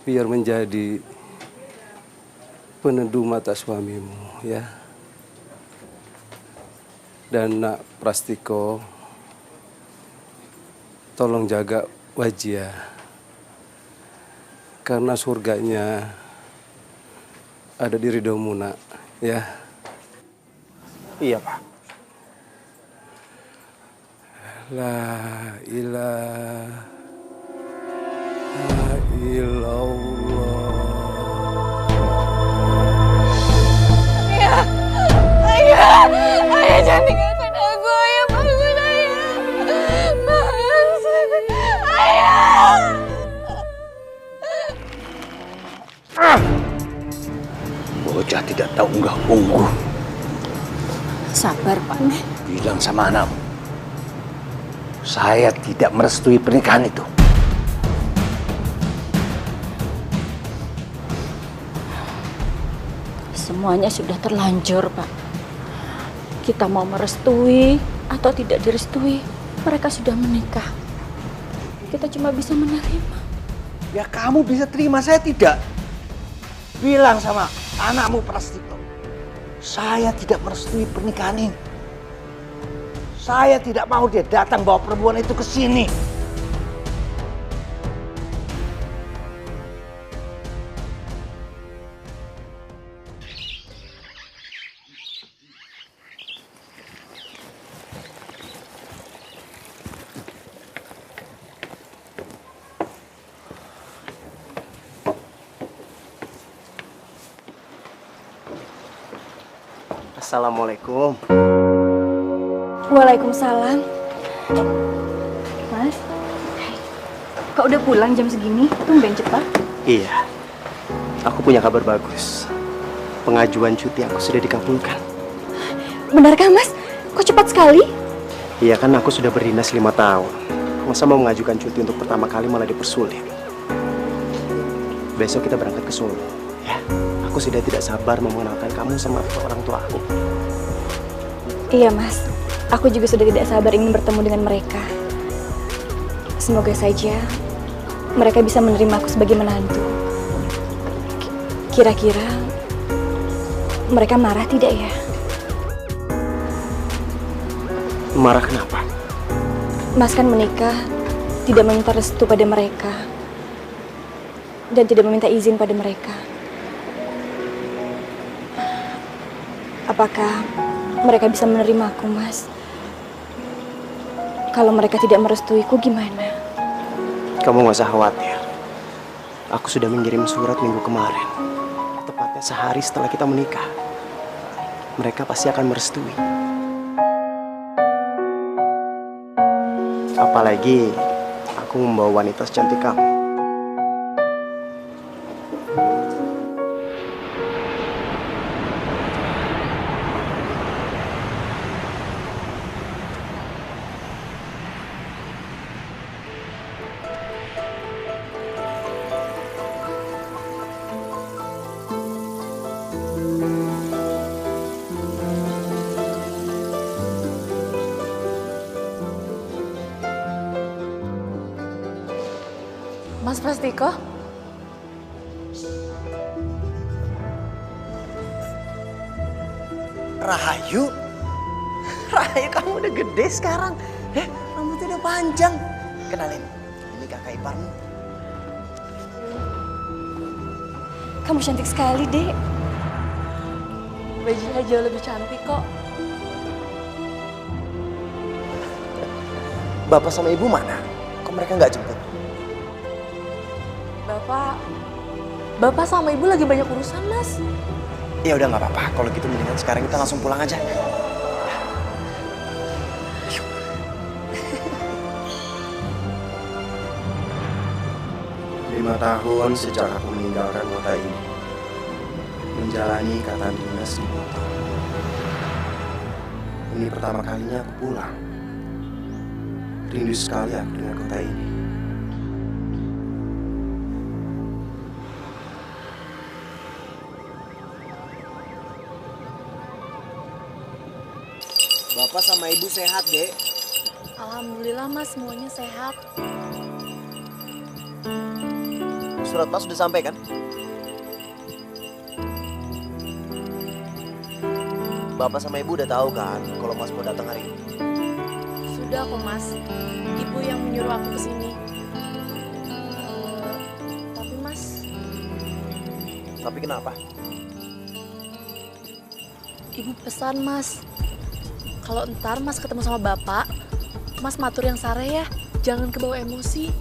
biar menjadi peneduh mata suamimu, ya. Dan Nak Prastiko, tolong jaga Wajia, karena surganya ada di ridhomu, Nak, ya. Iya, Pak. La ilaha illallah. Ayah, ayah, ayah jangan tinggalkan aku, ayah bangun ayah, mas, ayah. Bocah tidak tahu unggah-ungguh. Sabar, Pak. Bilang sama anakmu, saya tidak merestui pernikahan itu. Semuanya sudah terlanjur, Pak. Kita mau merestui atau tidak direstui, mereka sudah menikah. Kita cuma bisa menerima. Ya kamu bisa terima, saya tidak. Bilang sama anakmu Prastiko, saya tidak merestui pernikahan ini. Saya tidak mau dia datang bawa perempuan itu ke sini. Assalamualaikum. Waalaikumsalam. Mas, kok udah pulang jam segini? Tumben cepat. Iya, aku punya kabar bagus. Pengajuan cuti aku sudah dikabulkan. Benarkah, Mas? Kok cepat sekali? Iya kan, aku sudah berdinas 5 tahun. Masa mau mengajukan cuti untuk pertama kali malah dipersulit. Besok kita berangkat ke Solo, ya. Aku sudah tidak sabar mengenalkan kamu sama orang tua aku. Iya, Mas. Aku juga sudah tidak sabar ingin bertemu dengan mereka. Semoga saja mereka bisa menerima aku sebagai menantu. Kira-kira mereka marah tidak ya? Marah kenapa? Mas kan menikah tidak meminta restu pada mereka dan tidak meminta izin pada mereka. Apakah mereka bisa menerima aku, Mas? Kalau mereka tidak merestuiku gimana? Kamu gak usah khawatir. Aku sudah mengirim surat minggu kemarin. Tepatnya sehari setelah kita menikah. Mereka pasti akan merestui. Apalagi aku membawa wanita secantik kamu. Mas Prastiko? Rahayu? Rahayu, kamu udah gede sekarang. Rambutnya udah panjang. Kenalin, ini kakak iparmu. Kamu cantik sekali, Dek. Bajunya jauh lebih cantik kok. Bapak sama ibu mana? Kok mereka nggak jemput? Bapak sama ibu lagi banyak urusan, Mas. Ya udah nggak apa-apa. Kalau gitu mendingan sekarang kita langsung pulang aja. 5 tahun sejak aku meninggalkan kota ini, menjalani ikatan dinas di kota. Ini pertama kalinya aku pulang. Rindu sekali aku dengan kota ini. Bapak sama ibu sehat, Dek? Alhamdulillah, Mas, semuanya sehat. Surat Mas sudah sampai kan? Bapak sama Ibu udah tahu kan kalau Mas mau datang hari ini? Sudah kok Mas, Ibu yang menyuruh aku ke sini. Tapi Mas, Tapi kenapa? Ibu pesan Mas, kalau ntar Mas ketemu sama Bapak, Mas matur yang sare ya, jangan kebawa emosi.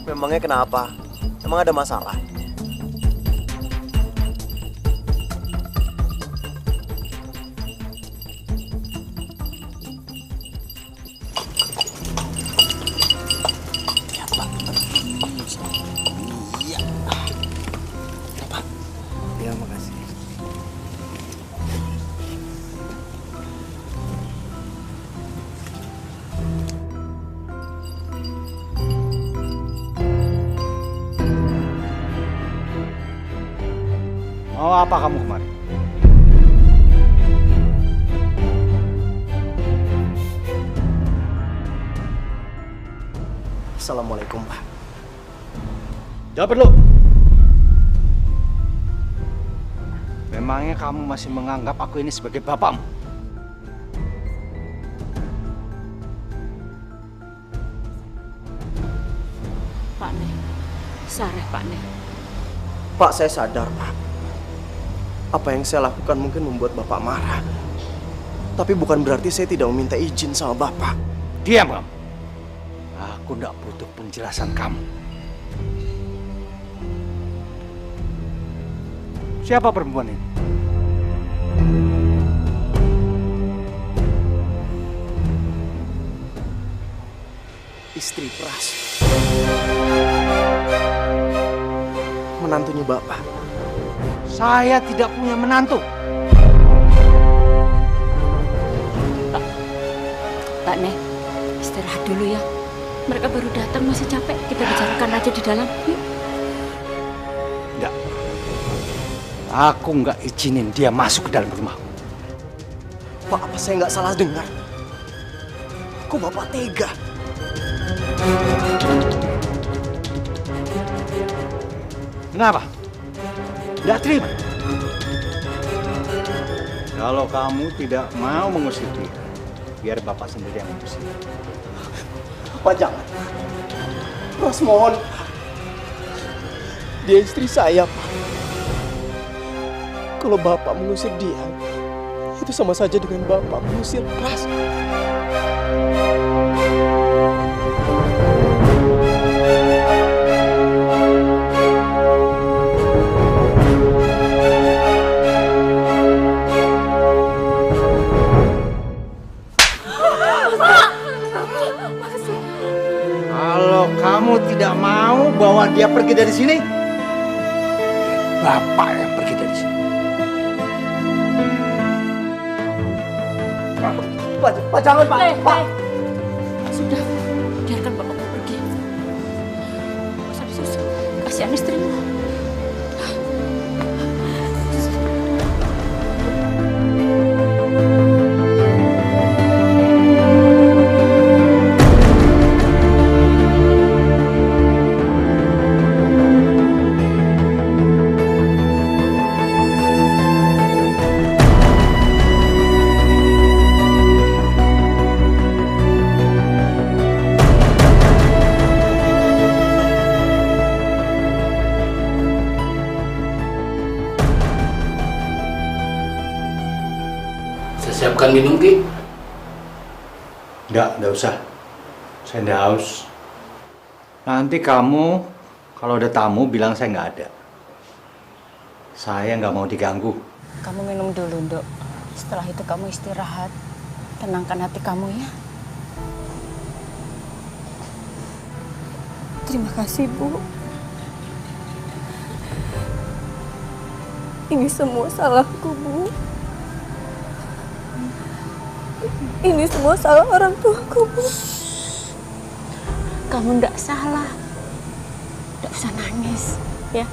Memangnya kenapa? Emang ada masalah? Ya, makasih. Mau apa kamu kemari? Assalamualaikum, Pak. Jawab perlu. Memangnya kamu masih menganggap aku ini sebagai bapakmu? Pak Nek, sareh Pak Nek. Pak, saya sadar, Pak. Apa yang saya lakukan mungkin membuat Bapak marah. Tapi bukan berarti saya tidak meminta izin sama Bapak. Diam kamu. Aku tidak butuh penjelasan kamu. Siapa perempuan ini? Istri Pras. Menantunya Bapak. Saya tidak punya menantu. Pak Nek, istirahat dulu ya. Mereka baru datang, masih capek. Kita bicarakan aja di dalam. Yuk. Tidak. Aku nggak izinin dia masuk ke dalam rumah. Pak, apa saya nggak salah dengar? Kok Bapak tega? Kenapa? Tidak terima. Kalau kamu tidak mau mengusir dia, biar Bapak sendiri yang mengusir. Pak, jangan. Mas mohon, Pak. Dia istri saya, Pak. Kalau Bapak mengusir dia, itu sama saja dengan Bapak mengusir Pras. Kalau kamu tidak mau bawa dia pergi dari sini, Bapak yang pergi dari sini. Pak, jangan, Pak. Pak. Sudah, biarkan bapakmu pergi. Gak usah disusul. Kasihan istrimu. Saya siapkan minum, Ki. Enggak usah. Saya tidak haus. Nanti kamu kalau ada tamu bilang saya nggak ada. Saya nggak mau diganggu. Kamu minum dulu, Dok. Setelah itu kamu istirahat. Tenangkan hati kamu ya. Terima kasih, Bu. Ini semua salahku, Bu. Ini semua salah orang tuaku, Bu. Kamu ndak salah. Ndak usah nangis, ya.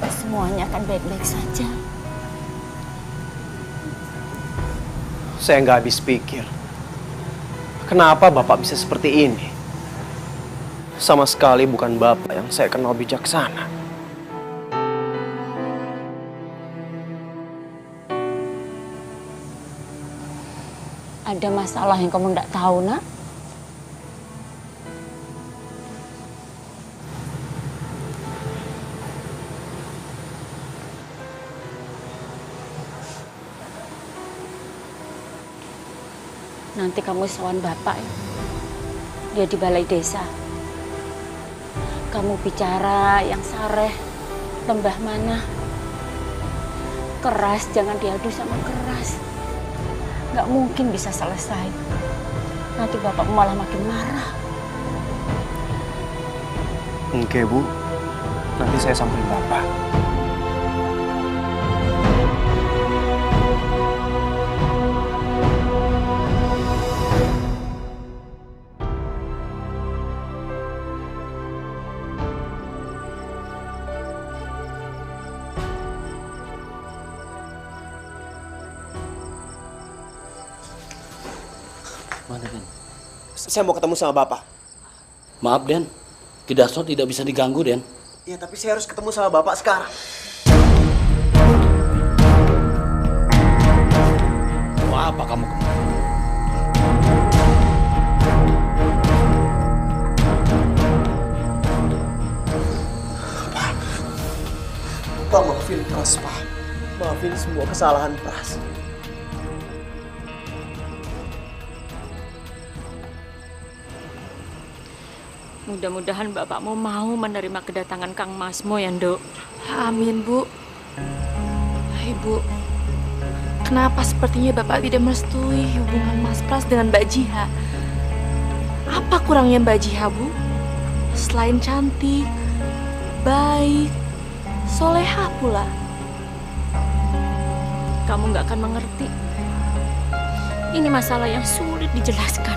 Semuanya akan baik-baik saja. Saya nggak habis pikir. Kenapa Bapak bisa seperti ini? Sama sekali bukan bapak yang saya kenal bijaksana. Ada masalah yang kamu tidak tahu, nak? Nanti kamu sowan bapak ya. Dia di balai desa. Kamu bicara yang sareh, lembah mana. Keras jangan diadu sama keras. Nggak mungkin bisa selesai. Nanti bapak malah makin marah. Oke, Bu. Nanti saya samperin bapak. Mana, Den? Saya mau ketemu sama bapak. Maaf, Den. Kidaso tidak bisa diganggu, Den. Ya, tapi saya harus ketemu sama bapak sekarang. Mau apa kamu kemari? Pak, maafin Pras, Pak. Maafin semua kesalahan Pras. Mudah-mudahan bapakmu mau menerima kedatangan Kang Masmo ya, Nduk. Amin, Bu. Ibu, kenapa sepertinya Bapak tidak merestui hubungan Mas Pras dengan Mbak Jiha? Apa kurangnya Mbak Jiha, Bu? Selain cantik, baik, soleha pula. Kamu nggak akan mengerti. Ini masalah yang sulit dijelaskan.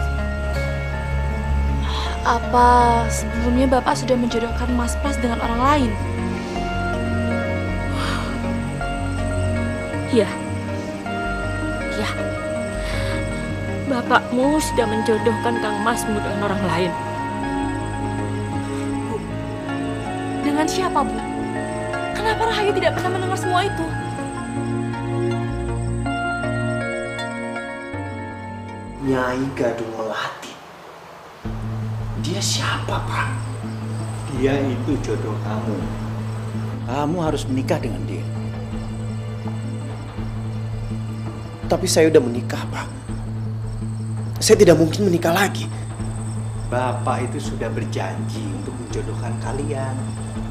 Apa sebelumnya Bapak sudah menjodohkan Mas Pras dengan orang lain? Ya, ya. Bapakmu sudah menjodohkan Kang Masmu dengan orang lain. Bu, dengan siapa, Bu? Kenapa Rahayu tidak pernah mendengar semua itu? Nyai Gadung Melati. Dia siapa, Pak? Dia itu jodoh kamu. Kamu harus menikah dengan dia. Tapi saya udah menikah, Pak. Saya tidak mungkin menikah lagi. Bapak itu sudah berjanji untuk menjodohkan kalian.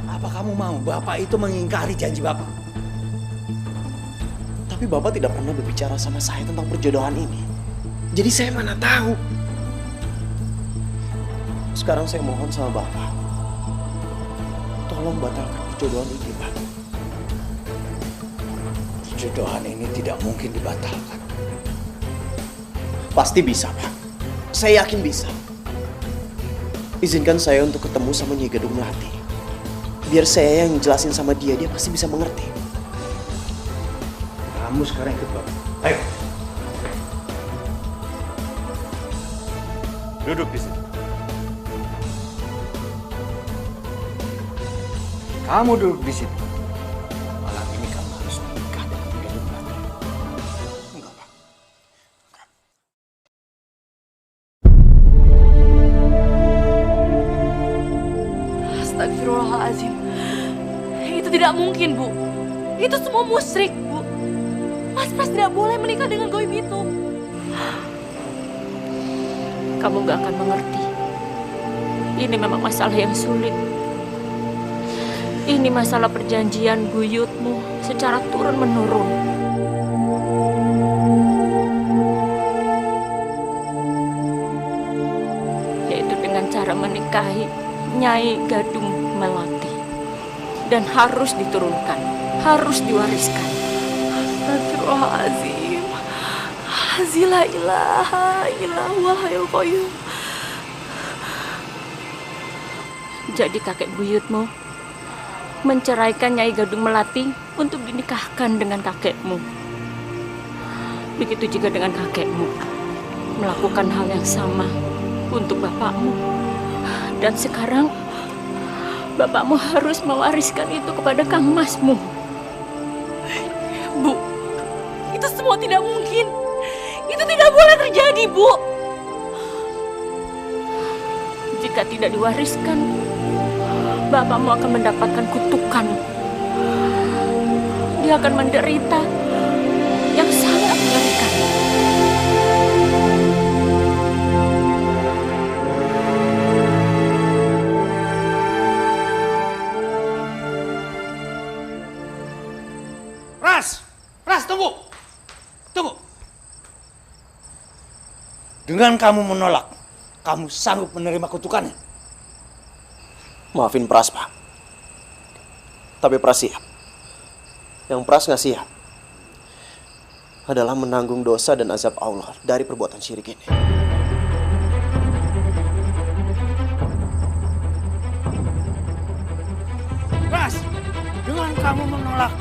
Apa kamu mau Bapak itu mengingkari janji Bapak? Tapi Bapak tidak pernah berbicara sama saya tentang perjodohan ini. Jadi saya mana tahu. Sekarang saya mohon sama Bapak. Tolong batalkan perjodohan ini, Pak. Perjodohan ini tidak mungkin dibatalkan. Pasti bisa, Pak. Saya yakin bisa. Izinkan saya untuk ketemu sama Nyai Gadung Melati. Biar saya yang jelasin sama dia, dia pasti bisa mengerti. Kamu sekarang ikut Bapak. Ayo. Duduk di sini. Kamu duduk di situ. Malam ini kamu harus menikah dengan Gadung Melati. Enggak, Pak. Astagfirullahaladzim. Itu tidak mungkin, Bu. Itu semua musyrik, Bu. Mas Pras tidak boleh menikah dengan goib itu. Kamu gak akan mengerti. Ini memang masalah yang sulit. Ini masalah perjanjian buyutmu secara turun-menurun. Yaitu dengan cara menikahi Nyai Gadung Melati. Dan harus diturunkan, harus diwariskan. Astagfirullahaladzim. La ilaha illallah ya qayyum. Jadi kakek buyutmu menceraikan Nyai Gadung Melati untuk dinikahkan dengan kakekmu. Begitu juga dengan kakekmu melakukan hal yang sama untuk bapakmu. Dan sekarang bapakmu harus mewariskan itu kepada Kang Masmu. Bu, itu semua tidak mungkin. Itu tidak boleh terjadi, Bu. Jika tidak diwariskan, bapakmu akan mendapatkan kutukan. Dia akan menderita yang sangat mengerikan. Ras, tunggu. Tunggu. Dengan kamu menolak, kamu sanggup menerima kutukannya? Maafin Pras, Pak. Tapi Pras siap. Yang Pras nggak siap adalah menanggung dosa dan azab Allah dari perbuatan syirik ini. Ras, dengan kamu menolak,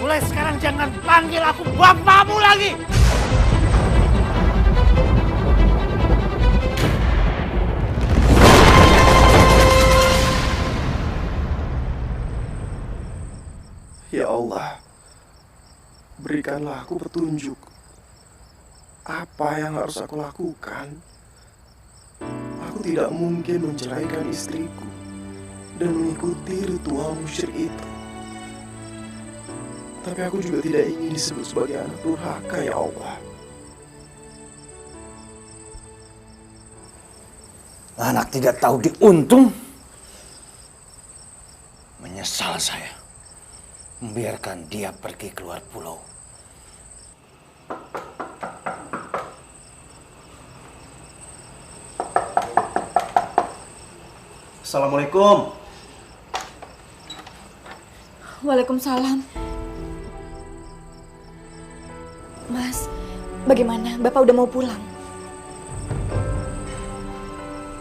mulai sekarang jangan panggil aku bapakmu lagi. Ya Allah, berikanlah aku petunjuk. Apa yang harus aku lakukan? Aku tidak mungkin menceraikan istriku dan mengikuti ritual musyrik itu. Tapi aku juga tidak ingin disebut sebagai anak durhaka, ya Allah. Anak tidak tahu diuntung. Menyesal saya membiarkan dia pergi keluar pulau. Assalamualaikum. Waalaikumsalam. Mas, bagaimana? Bapak udah mau pulang?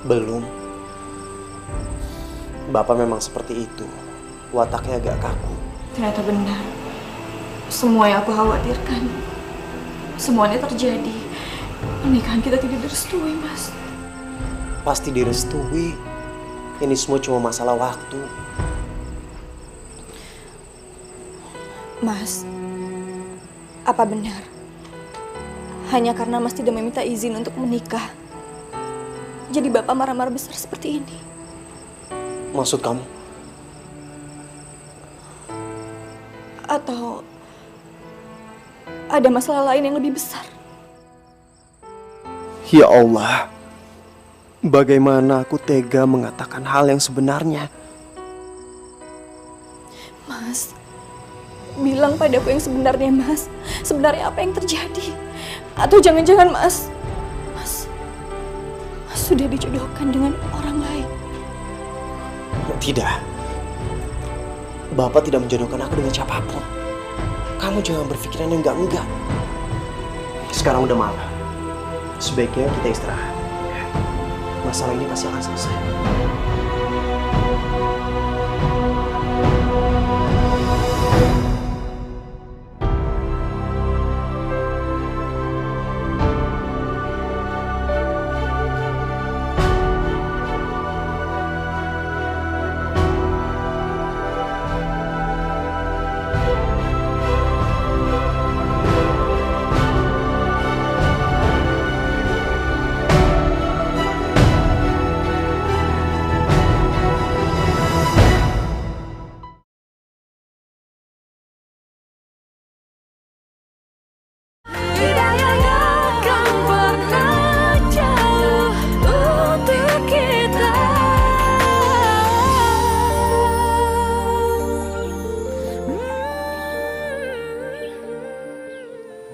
Belum. Bapak memang seperti itu. Wataknya agak kaku. Ternyata benar. Semua yang aku khawatirkan, semuanya terjadi. Pernikahan kita tidak direstui, Mas. Pasti direstui. Ini semua cuma masalah waktu. Mas, apa benar? Hanya karena Mas tidak meminta izin untuk menikah, jadi Bapak marah-marah besar seperti ini? Maksud kamu? Atau ada masalah lain yang lebih besar? Ya Allah, bagaimana aku tega mengatakan hal yang sebenarnya? Mas, bilang padaku yang sebenarnya, Mas. Sebenarnya apa yang terjadi? Atau jangan-jangan Mas sudah dijodohkan dengan orang lain? Tidak. Bapak tidak menjodohkan aku dengan siapapun. Kamu jangan berpikiran yang enggak-enggak. Sekarang udah malam. Sebaiknya kita istirahat. Masalah ini pasti akan selesai.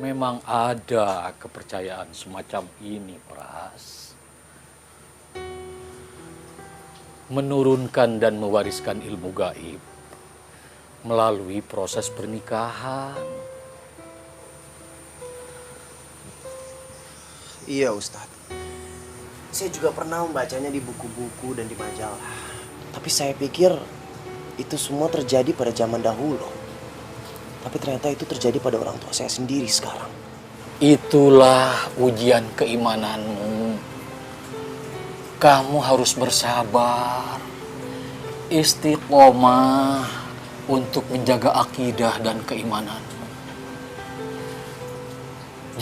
Memang ada kepercayaan semacam ini, Pras. Menurunkan dan mewariskan ilmu gaib melalui proses pernikahan. Iya, Ustadz. Saya juga pernah membacanya di buku-buku dan di majalah. Tapi saya pikir itu semua terjadi pada zaman dahulu. Tapi ternyata itu terjadi pada orang tua saya sendiri sekarang. Itulah ujian keimananmu. Kamu harus bersabar, istiqomah untuk menjaga akidah dan keimanan.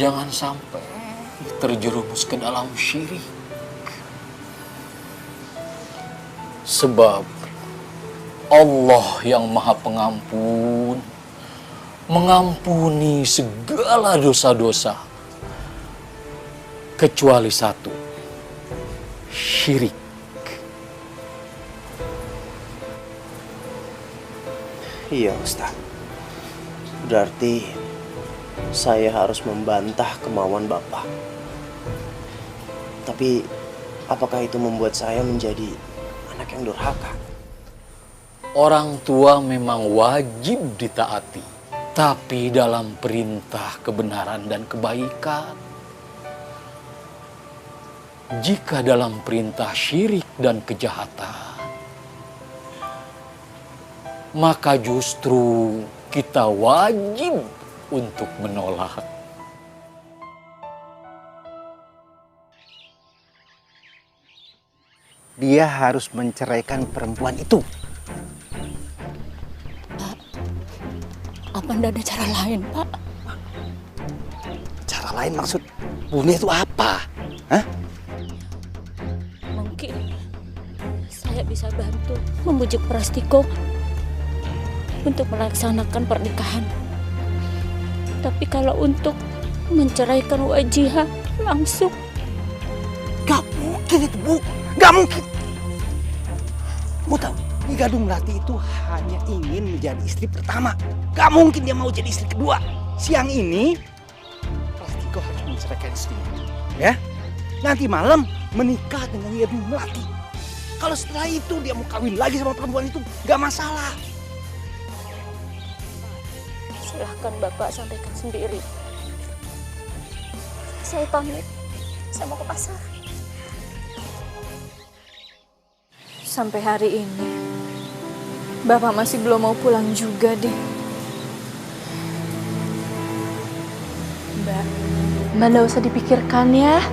Jangan sampai terjerumus ke dalam syirik. Sebab Allah yang Maha Pengampun mengampuni segala dosa-dosa kecuali satu, syirik. Iya Ustaz. Berarti saya harus membantah kemauan Bapak. Tapi apakah itu membuat saya menjadi anak yang durhaka? Orang tua memang wajib ditaati, tapi dalam perintah kebenaran dan kebaikan. Jika dalam perintah syirik dan kejahatan, maka justru kita wajib untuk menolak. Dia harus menceraikan perempuan itu. Pak, apa ndak ada cara lain, Pak? Cara lain maksud bunuh itu apa? Hah? Mungkin saya bisa bantu membujuk Prastiko untuk melaksanakan pernikahan. Tapi kalau untuk menceraikan Wajihah langsung, Gak mungkin itu, Bu. Gak mungkin. Bu tahu, Nyi Gadung Melati itu hanya ingin menjadi istri pertama. Gak mungkin dia mau jadi istri kedua. Siang ini, Prastiko harus menceraikan istrinya. Ya, nanti malam menikah dengan Nyi Gadung Melati. Kalau setelah itu dia mau kawin lagi sama perempuan itu, gak masalah. silahkan Bapak sampaikan sendiri. Saya pamit, saya mau ke pasar. Sampai hari ini, Bapak masih belum mau pulang juga deh. Mbak nggak usah dipikirkan ya.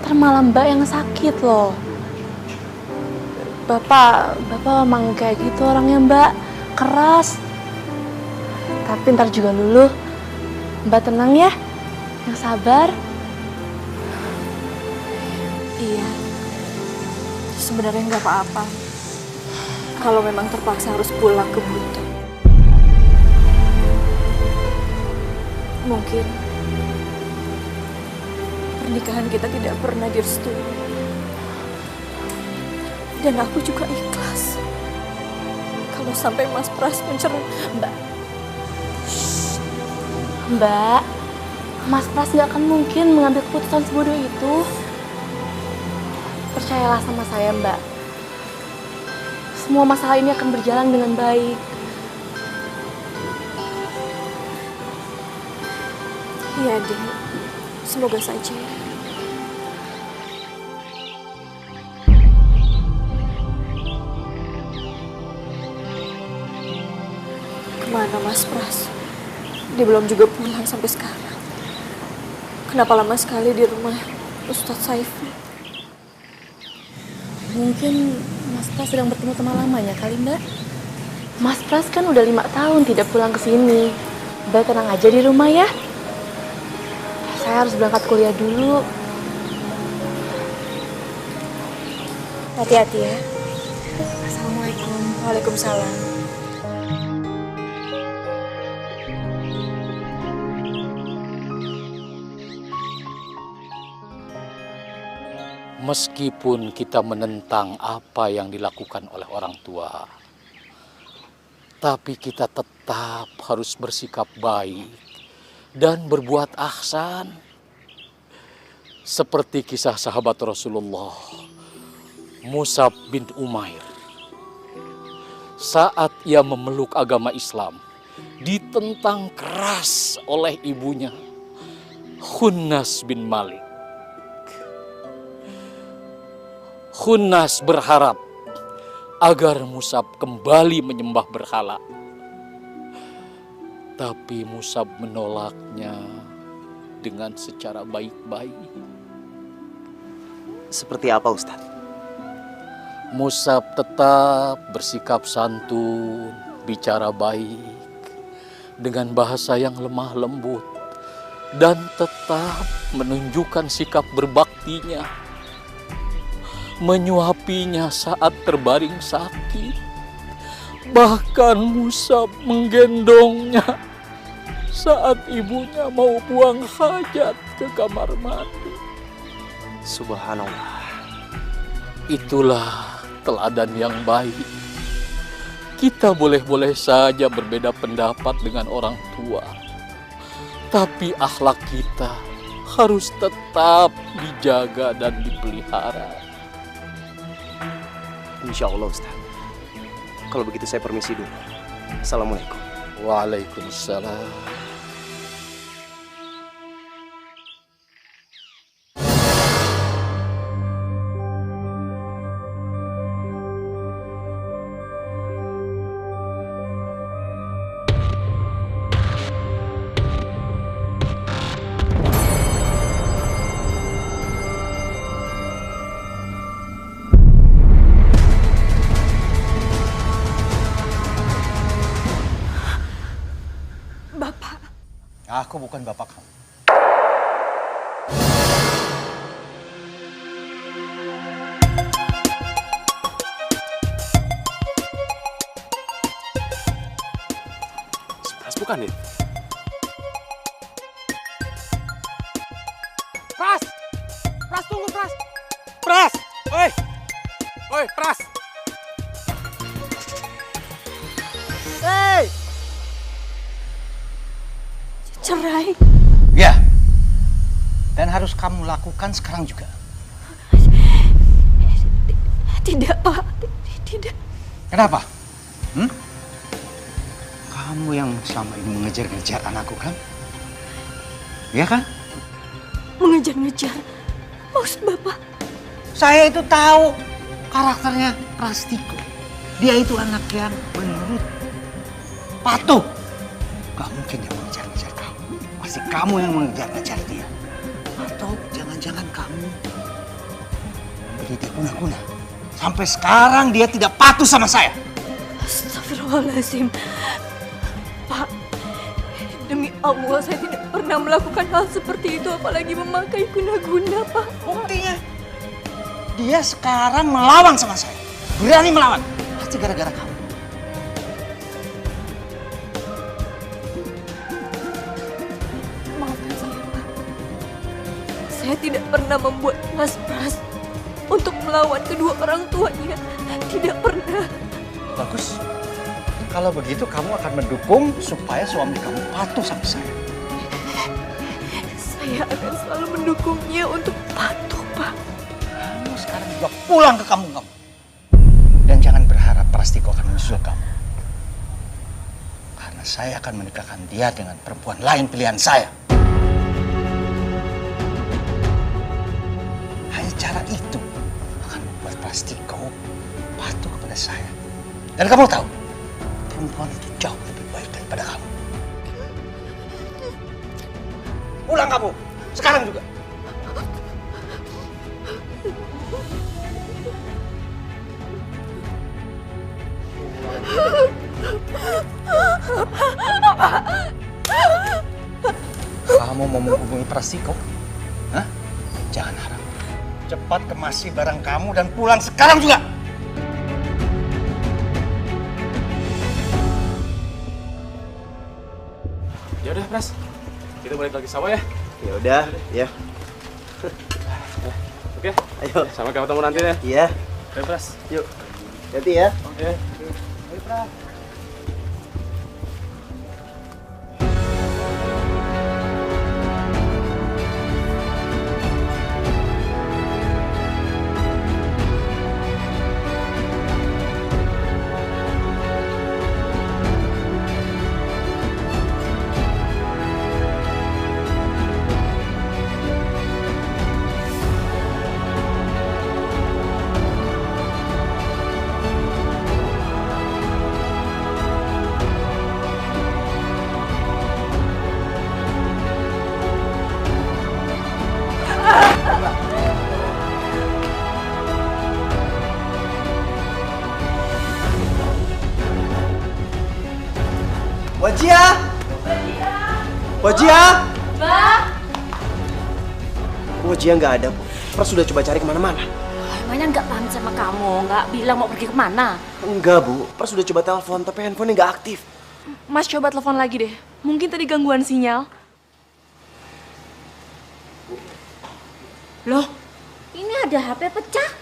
Ntar malah Mbak yang sakit loh. Bapak emang kayak gitu orangnya Mbak, keras. Tapi ntar juga luluh. Mbak tenang ya, yang sabar. Iya, sebenarnya nggak apa-apa. Kalau memang terpaksa harus pulang ke Butuh. Mungkin pernikahan kita tidak pernah direstui. Dan aku juga ikhlas kalau sampai Mas Pras mencerai. Mbak, Mas Pras nggak akan mungkin mengambil keputusan sebodoh itu. Percayalah sama saya, Mbak. Semua masalah ini akan berjalan dengan baik. Iya, Dek. Semoga saja. Kemana Mas Pras? Dia belum juga pulang sampai sekarang. Kenapa lama sekali di rumah Ustadz Saiful? Mungkin Mas Pras sedang bertemu teman lamanya kali, Mbak. Mas Pras kan udah 5 tahun tidak pulang ke sini. Mbak tenang aja di rumah ya. Saya harus berangkat kuliah dulu. Hati-hati ya. Assalamualaikum. Waalaikumsalam. Meskipun kita menentang apa yang dilakukan oleh orang tua, tapi kita tetap harus bersikap baik dan berbuat ihsan. Seperti kisah sahabat Rasulullah, Mus'ab bin Umair. Saat ia memeluk agama Islam, ditentang keras oleh ibunya, Khunnas bin Malik. Khunnas berharap agar Mus'ab kembali menyembah berhala. Tapi Mus'ab menolaknya dengan secara baik-baik. Seperti apa, Ustaz? Musab tetap bersikap santun, bicara baik, dengan bahasa yang lemah lembut, dan tetap menunjukkan sikap berbaktinya, menyuapinya saat terbaring sakit. Bahkan Musab menggendongnya saat ibunya mau buang hajat ke kamar mandi. Subhanallah. Itulah teladan yang baik. Kita boleh-boleh saja berbeda pendapat dengan orang tua, tapi akhlak kita harus tetap dijaga dan dipelihara. Insya Allah Ustaz. Kalau begitu saya permisi dulu. Assalamualaikum. Waalaikumsalam. Aku bukan bapak kamu. Pras bukan ya? Pras! Pras, tunggu, Pras! Pras! Oi! Oi, Pras! Hei! Cerai? Ya. Dan harus kamu lakukan sekarang juga. Tidak, Pak. Tidak. Kenapa? Kamu yang selama ini mengejar-ngejar anakku kan? Iya kan? Mengejar-ngejar? Maksud Bapak? Saya itu tahu karakternya Prastiko. Dia itu anak yang penurut, patuh. Gak mungkin dia mengejar-ngejar kamu. Pasti kamu yang mengejar-ngejar dia. Atau jangan-jangan kamu beri dia guna-guna. Sampai sekarang dia tidak patuh sama saya. Astagfirullahaladzim. Pak, demi Allah saya tidak pernah melakukan hal seperti itu, apalagi memakai guna-guna, Pak. Buktinya, dia sekarang melawan sama saya. Berani melawan. Pasti gara-gara kamu. Maafkan saya, Pak. Saya tidak pernah membuat Mas Pras untuk melawan kedua orang tuanya. Tidak pernah. Bagus. Kalau begitu kamu akan mendukung supaya suami kamu patuh sama saya. Saya akan selalu mendukungnya untuk patuh, Pak. Kamu sekarang juga pulang ke kampung kamu. Dan jangan berharap Prastiko akan menyusul kamu. Karena saya akan menikahkan dia dengan perempuan lain pilihan saya. Hanya cara itu akan membuat Prastiko patuh kepada saya. Dan kamu tahu, perempuan itu jauh lebih baik daripada kamu. Pulang kamu, sekarang juga. Kamu mau menghubungi Prastiko? Hah? Jangan harap. Cepat kemasi barang kamu dan pulang sekarang juga. Ya udah, Pras. Kita balik lagi sawah ya. Ya udah, ya. Oke. Ayo. Sampai ketemu nanti ya. Iya. Oke, Pras. Yuk. Hati ya. Oke. Ayo, Pras. Wajia! Wajia! Mbak! Wajia nggak ada, Bu. Pras sudah coba cari kemana-mana. Emangnya nggak pamit sama kamu? Nggak bilang mau pergi kemana? Enggak, Bu. Pras sudah coba telepon, tapi handphonenya nggak aktif. Mas coba telepon lagi deh. Mungkin tadi gangguan sinyal. Loh, ini ada HP pecah.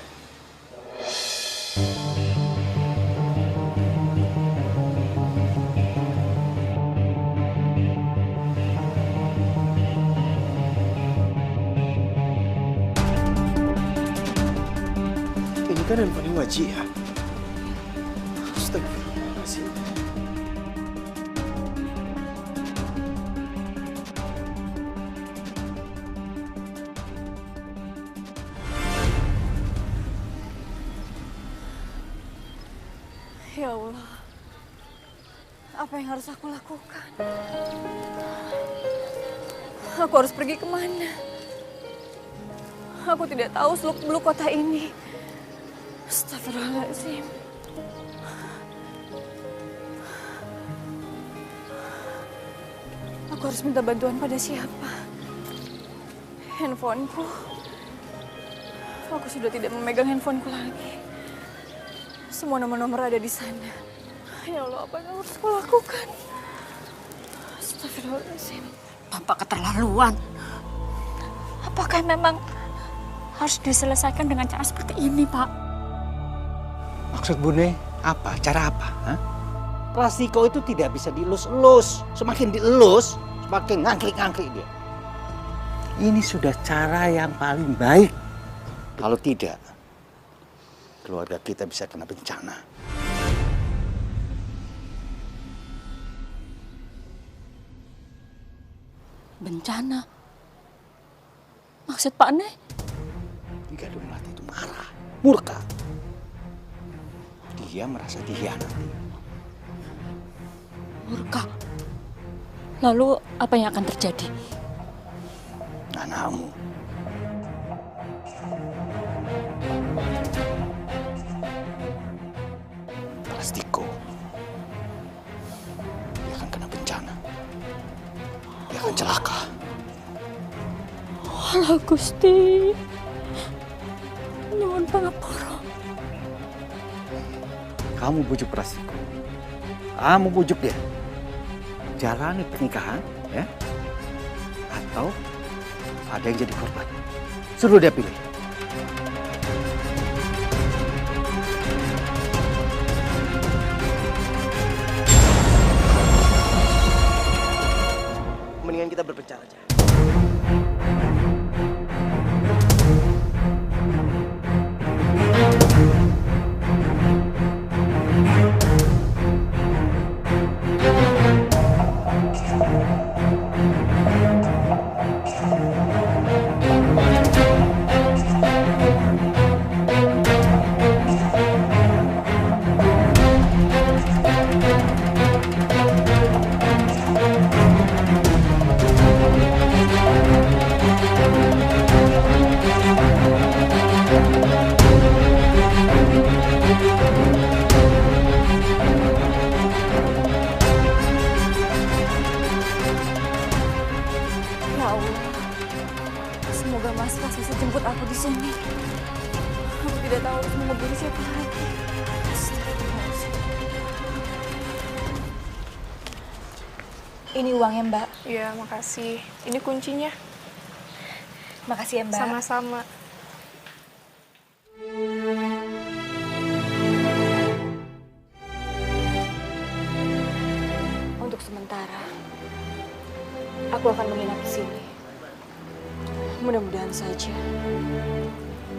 Ini kan handphone Wajia. Astagfirullahaladzim. Ya Allah, apa yang harus aku lakukan? Aku harus pergi kemana? Aku tidak tahu seluk-beluk kota ini. Astagfirullahaladzim. Aku harus minta bantuan pada siapa? Handphoneku. Aku sudah tidak memegang handphoneku lagi. Semua nomor-nomor ada di sana. Ya Allah, apa yang harus aku lakukan? Astagfirullahaladzim. Bapak keterlaluan. Apakah memang harus diselesaikan dengan cara seperti ini, Pak? Maksud Bune apa? Cara apa? Hah? Plastiko itu tidak bisa dielus-elus. Semakin dielus, semakin ngangkrik-ngangkrik dia. Ini sudah cara yang paling baik. Kalau tidak, keluarga kita bisa kena bencana. Bencana? Maksud Pak Ne? Jika Dumlati itu marah, murka. Dia merasa dikhianati. Murka. Lalu apa yang akan terjadi? Anakmu. Plastiko. Dia akan kena bencana. Dia akan celaka. Alah Gusti. Nyuwun pangapura. Kamu bujuk Plastiko. Kamu bujuk dia. Jalani pernikahan, ya. Atau ada yang jadi korban. Suruh dia pilih. Mendingan kita berpencar aja. Ya Allah, semoga Mas Pras bisa jemput aku di sini. Aku tidak tahu harus menghubungi siapa lagi. Astagfirullahaladzim. Ini uangnya, Mbak. Iya, makasih. Ini kuncinya. Makasih ya, Mbak. Sama-sama. Untuk sementara, aku akan menginap di sini. Mudah-mudahan saja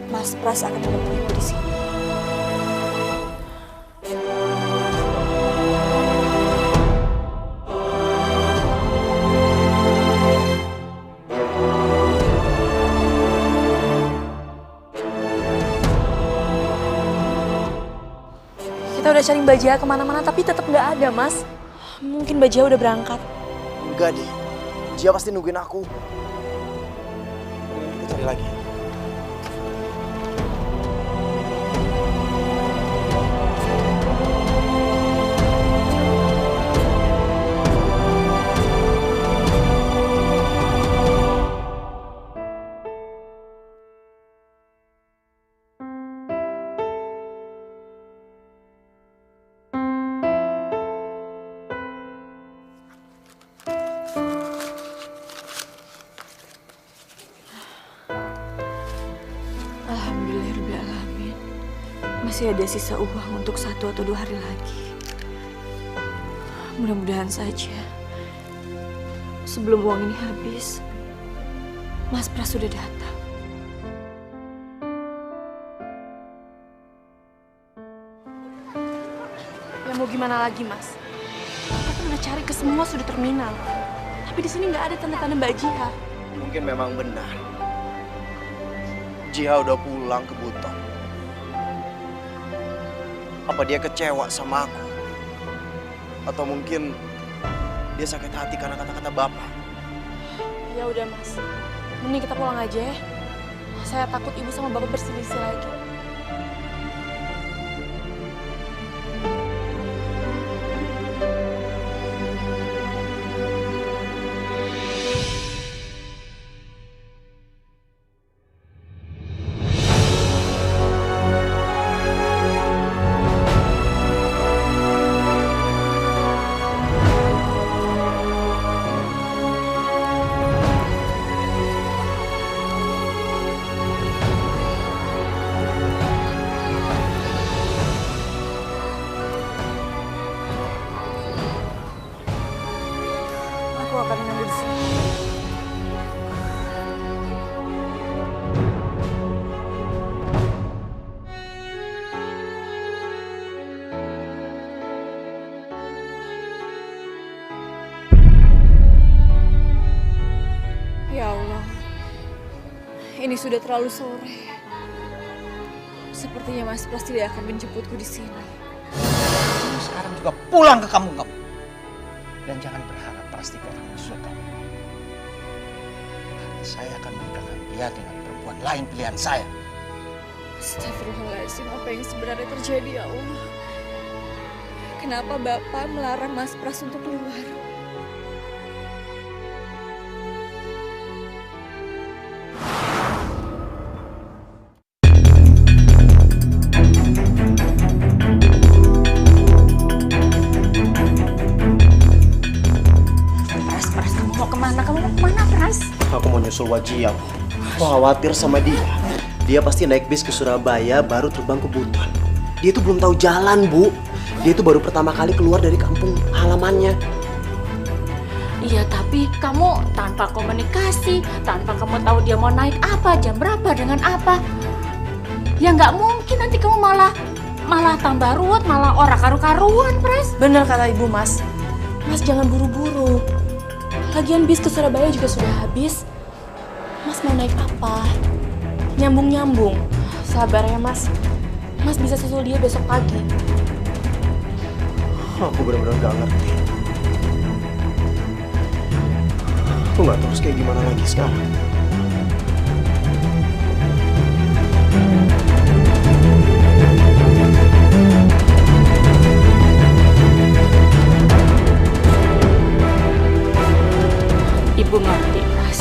Mas Pras akan menemuiku di sini. Kita udah cari Mbak Jaya kemana-mana tapi tetap nggak ada, Mas. Mungkin Mbak Jaya udah berangkat. Enggak deh. Dia pasti nungguin aku. Kita cari lagi. masih ada sisa uang untuk 1 atau 2 hari lagi. Mudah-mudahan saja sebelum uang ini habis, Mas Pras sudah datang. Ya mau gimana lagi, Mas? Kita kan udah cari ke semua sudut terminal. Tapi di sini nggak ada tanda-tanda Mbak Jiha. Mungkin memang benar. Jiha udah pulang ke Buton. Apa dia kecewa sama aku? Atau mungkin dia sakit hati karena kata-kata Bapak? Ya udah, Mas. Mending kita pulang aja ya. Saya takut ibu sama bapak berselisih lagi. Aku akan menunggu di sini. Ya Allah, ini sudah terlalu sore. Sepertinya Mas Pras tidak akan menjemputku di sini. Sekarang juga pulang ke kampung kamu. Dan jangan berharap Prastika akan menyusul kamu. Karena saya akan menikahkan dia dengan perempuan lain pilihan saya. Astagfirullahaladzim, apa yang sebenarnya terjadi ya Allah? Kenapa Bapak melarang Mas Pras untuk keluar? Pras, kamu mau kemana? Kamu mau kemana, Pras? Aku mau nyusul Wajia. Aku khawatir sama dia. Dia pasti naik bis ke Surabaya baru terbang ke Buton. Dia tuh belum tahu jalan, Bu. Dia tuh baru pertama kali keluar dari kampung halamannya. Iya, tapi kamu tanpa komunikasi, tanpa kamu tahu dia mau naik apa, jam berapa, dengan apa. Ya nggak mungkin nanti kamu malah tambah ruwet, malah ora karu-karuan, Pras. Bener kata ibu, Mas. Mas jangan buru-buru. Lagian bis ke Surabaya juga sudah habis. Mas mau naik apa? Nyambung-nyambung. Sabar ya, Mas. Mas bisa susul dia besok pagi. Aku benar-benar gak ngerti. Aku gak tahu harus kayak gimana lagi sekarang. Ibu ngerti, Pras.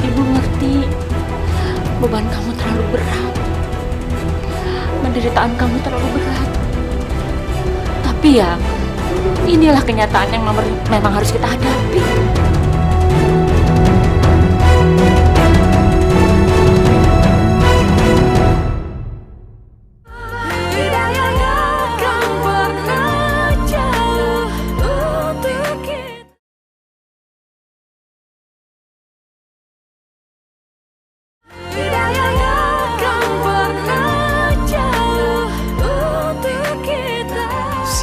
Ibu ngerti beban kamu terlalu berat. Penderitaan kamu terlalu berat. Tapi ya, inilah kenyataan yang memang harus kita hadapi.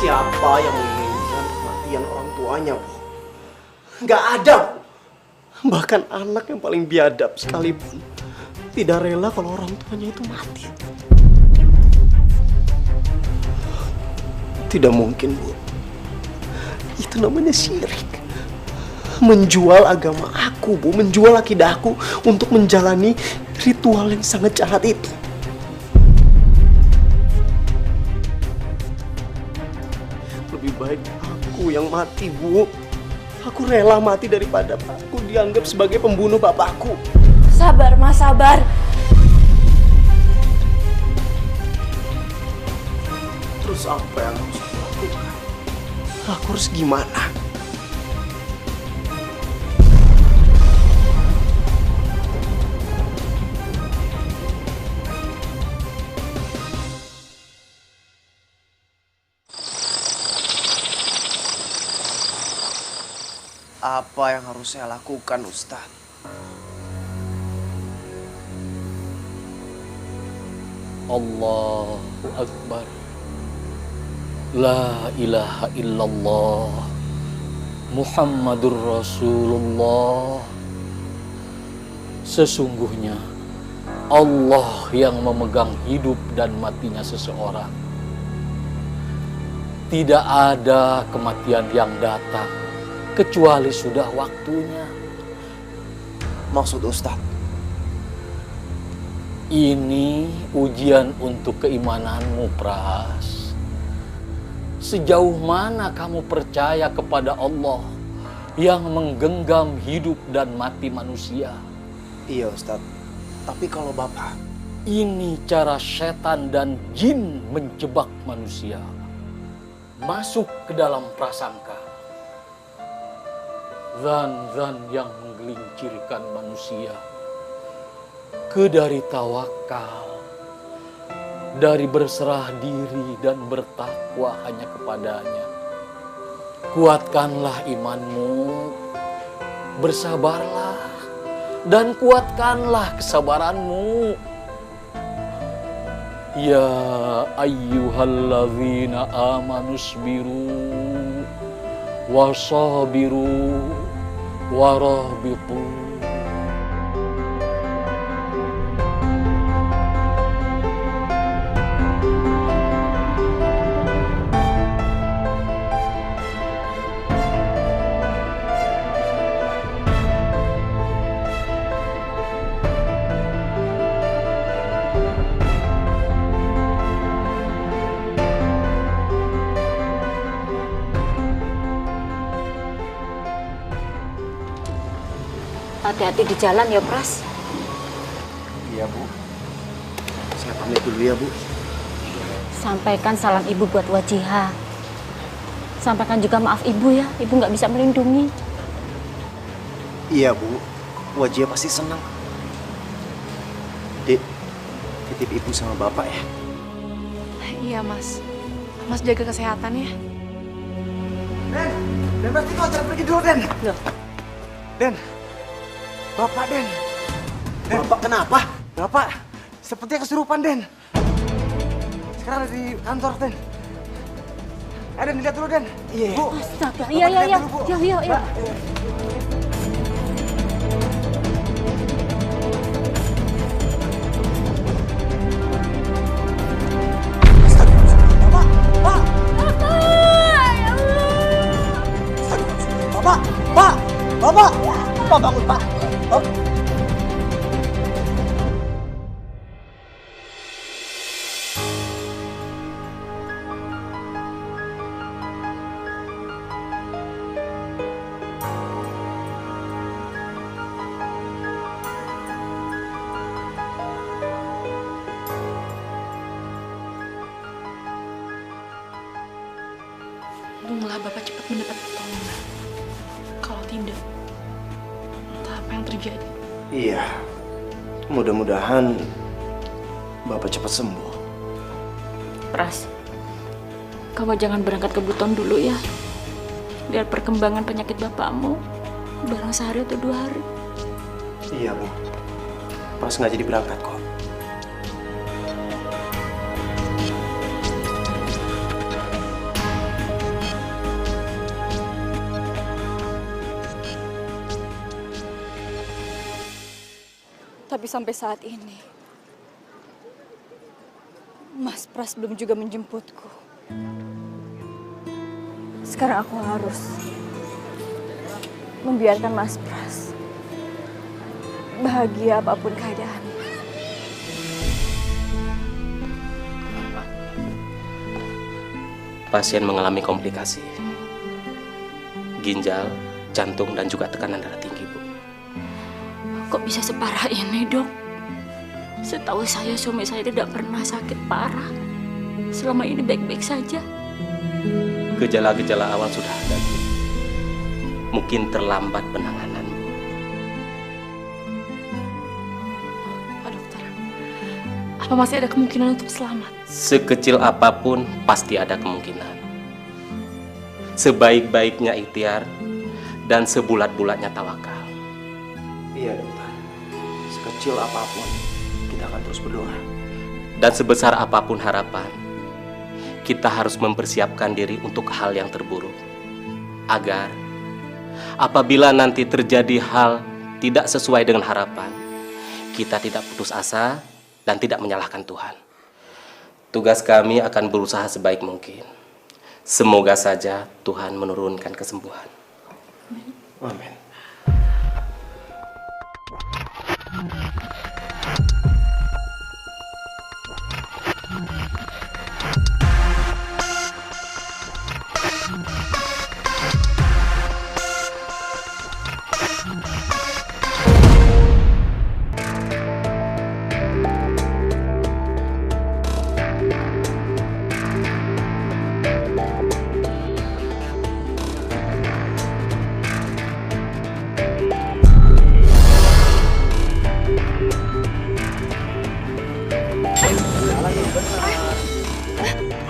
Siapa yang menginginkan kematian orang tuanya, Bu? Nggak ada, Bu. Bahkan anak yang paling biadab sekalipun tidak rela kalau orang tuanya itu mati. Tidak mungkin, Bu. Itu namanya syirik. Menjual agama aku, Bu. Menjual akidahku untuk menjalani ritual yang sangat jahat itu. Lebih baik aku yang mati, Bu. Aku rela mati daripada aku dianggap sebagai pembunuh bapakku. Sabar, Mas, sabar. Terus apa yang harus aku lakukan? Aku harus gimana? Apa yang harus saya lakukan, Ustadz? Allahu Akbar. La ilaha illallah. Muhammadur Rasulullah. Sesungguhnya Allah yang memegang hidup dan matinya seseorang. Tidak ada kematian yang datang kecuali sudah waktunya. Maksud Ustadz? Ini ujian untuk keimananmu, Pras. Sejauh mana kamu percaya kepada Allah yang menggenggam hidup dan mati manusia? Iya, Ustadz. Tapi kalau Bapak... Ini cara setan dan jin menjebak manusia. Masuk ke dalam prasangka. Zan-zan yang menggelincirkan manusia. Dari tawakal, dari berserah diri dan bertakwa hanya kepadanya. Kuatkanlah imanmu, bersabarlah, dan kuatkanlah kesabaranmu. Ya ayyuhalladzina amanusbiru wasabiru warabitu. Hati-hati di jalan ya, Pras. Iya, Bu. Saya pamit dulu ya, Bu. Sampaikan salam ibu buat Wajihah. Sampaikan juga maaf ibu ya, ibu nggak bisa melindungi. Iya, Bu. Wajihah pasti senang. Dek, titip Ibu sama Bapak ya. Iya, Mas. Mas jaga kesehatan ya. Den pasti kau jangan pergi dulu, Den. Loh. Den, Bapak, Den. Bapak kenapa? Bapak, sepertinya kesurupan, Den. Sekarang ada di kantor, Den. Den, dilihat dulu, Den. Iya. Bu. Astaga, Bapak iya. dilihat dulu, Bu. Iya. Bapak, Pak. Bapak, Bapak bangun, Pak. Untunglah Bapak cepat mendapat pertolongan. Kalau tidak, entah apa yang terjadi. Iya. Mudah-mudahan Bapak cepat sembuh. Pras, kamu jangan berangkat ke Buton dulu ya. Lihat perkembangan penyakit bapakmu. Barang sehari atau 2 hari. Iya, Bu. Pras nggak jadi berangkat kok. Tapi sampai saat ini, Mas Pras belum juga menjemputku. Sekarang aku harus membiarkan Mas Pras bahagia apapun keadaannya. Pasien mengalami komplikasi. Ginjal, jantung, dan juga tekanan darah tinggi, Bu. Kok bisa separah ini, Dok? Setahu saya, suami saya tidak pernah sakit parah. Selama ini baik-baik saja. Gejala-gejala awal sudah ada, Bu. Mungkin terlambat penanganan. Pak Dokter, apa masih ada kemungkinan untuk selamat? Sekecil apapun, pasti ada kemungkinan. Sebaik-baiknya ikhtiar dan sebulat-bulatnya tawakal. Iya dokter, sekecil apapun kita akan terus berdoa. Dan sebesar apapun harapan, kita harus mempersiapkan diri untuk hal yang terburuk. Agar apabila nanti terjadi hal tidak sesuai dengan harapan, kita tidak putus asa dan tidak menyalahkan Tuhan. Tugas kami akan berusaha sebaik mungkin. Semoga saja Tuhan menurunkan kesembuhan. Amin.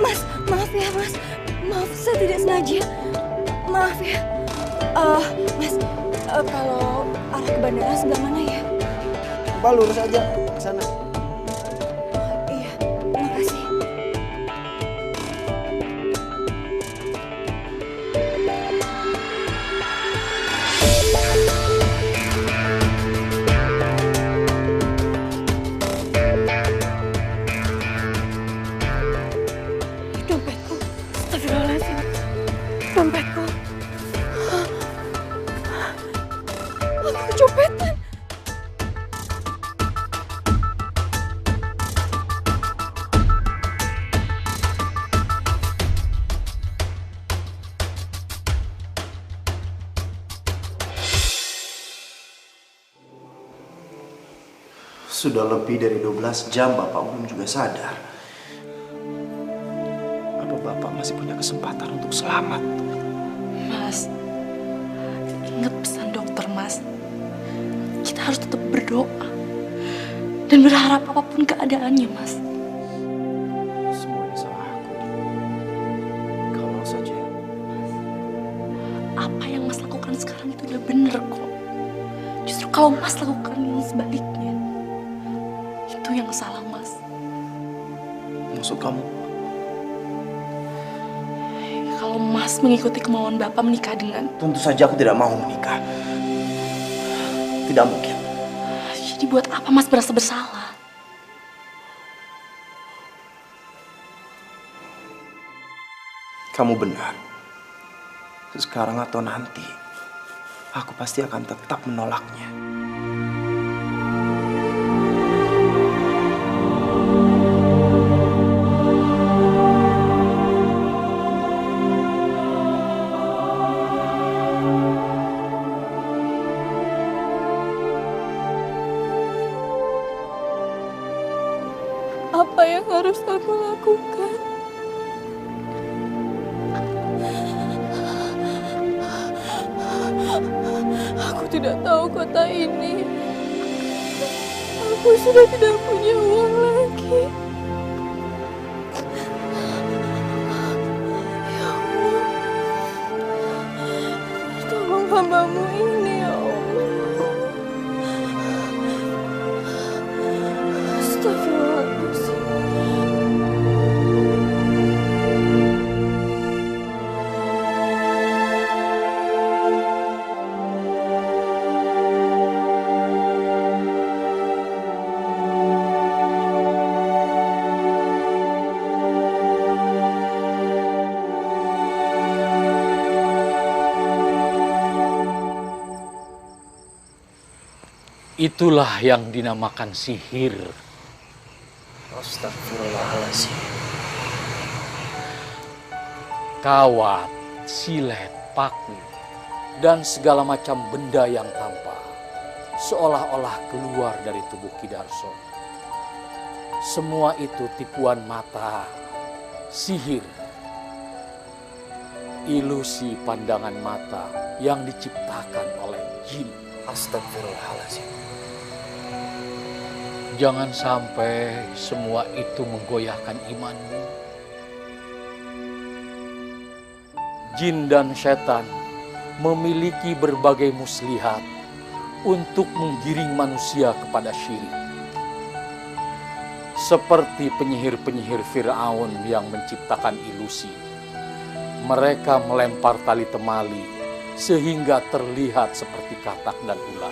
Mas, maaf ya mas. Maaf, saya tidak sengaja. Maaf ya. Mas, kalau arah ke bandara sebelah mana ya? Coba lurus aja ke sana. Iya, makasih. Dompetku, astagfirullahaladzim. Dompetku. Aku kecopetan. Sudah lebih dari 12 jam Bapak belum juga sadar. Apa Bapak masih punya kesempatan untuk selamat? Mas, ingat pesan dokter, Mas. Kita harus tetap berdoa dan berharap apapun keadaannya, Mas. Semua ini salah aku. Kalau saja Apa yang Mas lakukan sekarang itu udah bener kok. Justru kalau Mas lakukan yang sebaliknya, itu yang salah, Mas. maksud kamu? Kalau Mas mengikuti kemauan Bapak menikah dengan... Tentu saja aku tidak mau menikah. Tidak mungkin. Jadi buat apa Mas merasa bersalah? Kamu benar. Sekarang atau nanti, aku pasti akan tetap menolaknya. Apa yang harus aku lakukan? Aku tidak tahu kota ini. Aku sudah tidak punya uang lagi. Ya Allah, tolong hamba-Mu ini ya Allah. Astagfirullahaladzim. Itulah yang dinamakan sihir. Astagfirullahaladzim. Kawat, silet, paku, dan segala macam benda yang tampak seolah-olah keluar dari tubuh Ki Darso. Semua itu tipuan mata, sihir, ilusi pandangan mata yang diciptakan oleh jin. Astagfirullahaladzim. Jangan sampai semua itu menggoyahkan imanmu. Jin dan setan memiliki berbagai muslihat untuk menggiring manusia kepada syirik. Seperti penyihir-penyihir Fir'aun yang menciptakan ilusi. Mereka melempar tali temali sehingga terlihat seperti katak dan ular.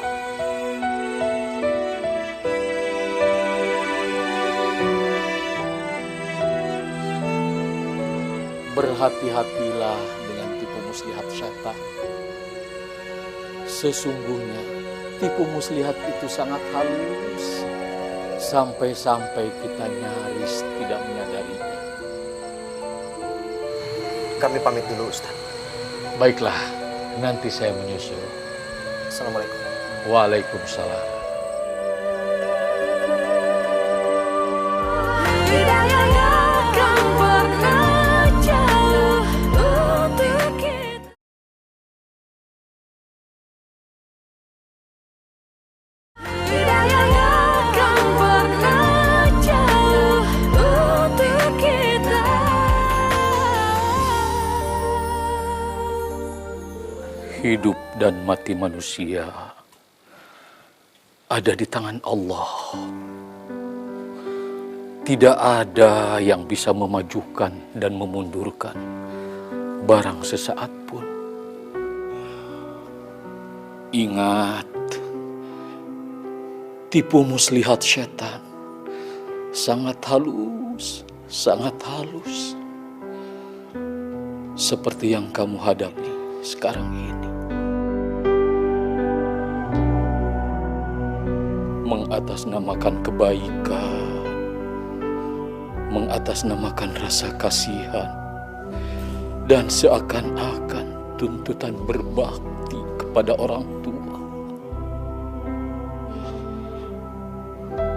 Berhati-hatilah dengan tipu muslihat syaitan. Sesungguhnya tipu muslihat itu sangat halus, sampai-sampai kita nyaris tidak menyadarinya. Kami pamit dulu, Ustaz. Baiklah, nanti saya menyusul. Assalamualaikum. Waalaikumsalam. Hidup dan mati manusia ada di tangan Allah. Tidak ada yang bisa memajukan dan memundurkan barang sesaat pun. Ingat, tipu muslihat syaitan sangat halus, sangat halus. Seperti yang kamu hadapi sekarang ini. Mengatasnamakan kebaikan, mengatasnamakan rasa kasihan, dan seakan-akan tuntutan berbakti kepada orang tua.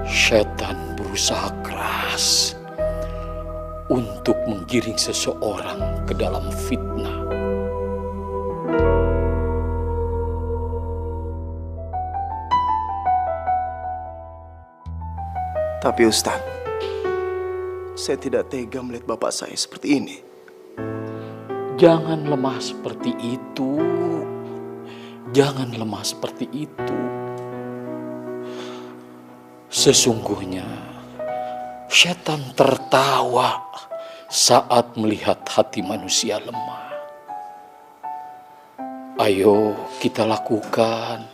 Syaitan berusaha keras untuk menggiring seseorang ke dalam fitnah. Tapi Ustaz, saya tidak tega melihat bapak saya seperti ini. Jangan lemah seperti itu. Jangan lemah seperti itu. Sesungguhnya, syaitan tertawa saat melihat hati manusia lemah. Ayo kita lakukan.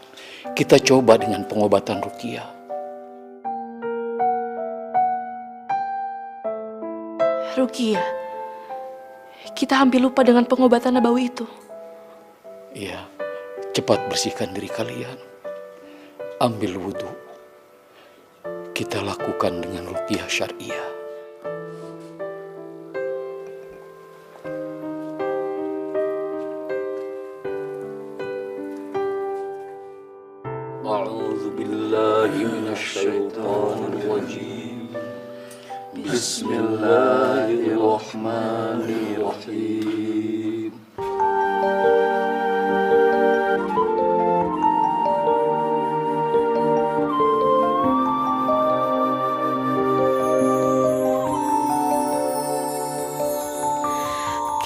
Kita coba dengan pengobatan ruqyah. Ruqyah, kita hampir lupa dengan pengobatan nabawi itu. Iya, cepat bersihkan diri kalian. Ambil wudhu. Kita lakukan dengan ruqyah syariah. A'udzu billahi minasyaitonir rajim. Bismillahirrahmanirrahim.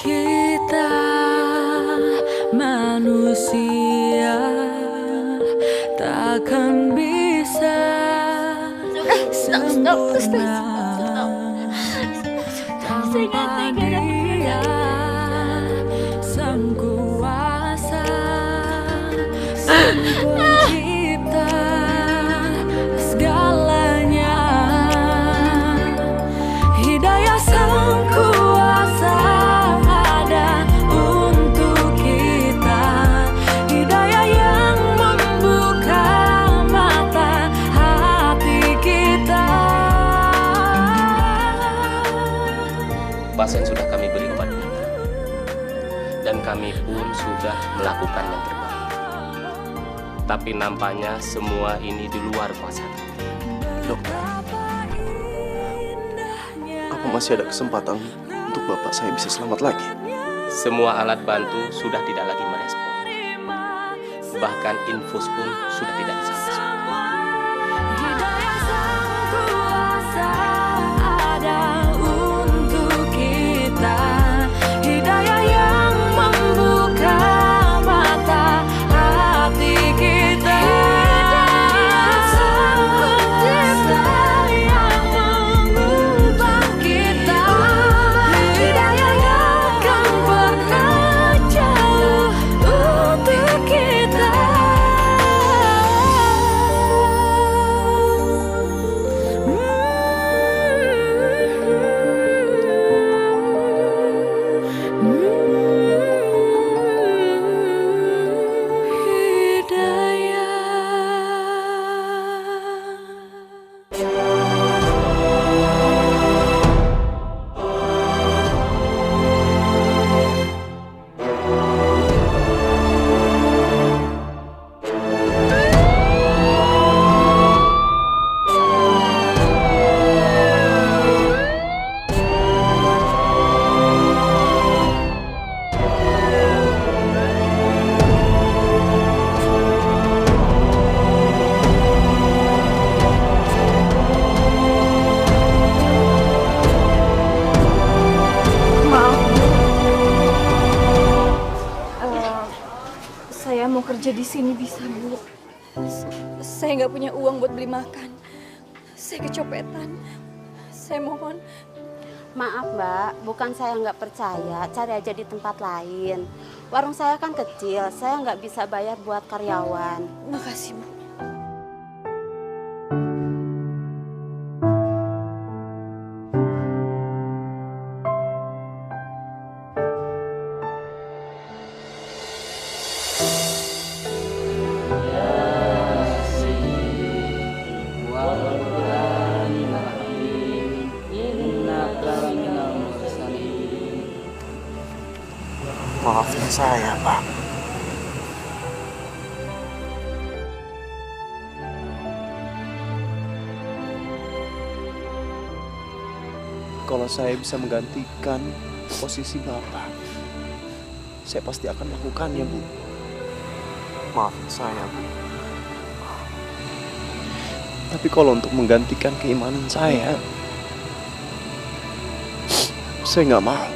Kita manusia takkan bisa sempurna. Tanpa Dia Sang Kuasa, Sang Pencipta segalanya. Hidayah Sang Kuasa ada untuk kita. Hidayah yang membuka mata hati kita. Pasien sudah kami beri obat kita, dan kami pun sudah melakukan yang terbaik. Tapi nampaknya semua ini di luar kuasa kami. Dokter, apa masih ada kesempatan untuk bapak saya bisa selamat lagi? Semua alat bantu sudah tidak lagi merespon. Bahkan infus pun sudah tidak bisa masuk. Hidayah Sang Kuasa ada untuk kita. Hidayah yang membuka mata kerja di sini bisa, Bu. Saya nggak punya uang buat beli makan. Saya kecopetan. Saya mohon. Maaf Mbak, bukan saya nggak percaya, cari aja di tempat lain. Warung saya kan kecil, saya nggak bisa bayar buat karyawan. Makasih, Bu. Maafin saya, Pak. Kalau saya bisa menggantikan posisi Bapak, saya pasti akan melakukannya, Bu. Maafin saya, Bu. Tapi kalau untuk menggantikan keimanan saya nggak mau.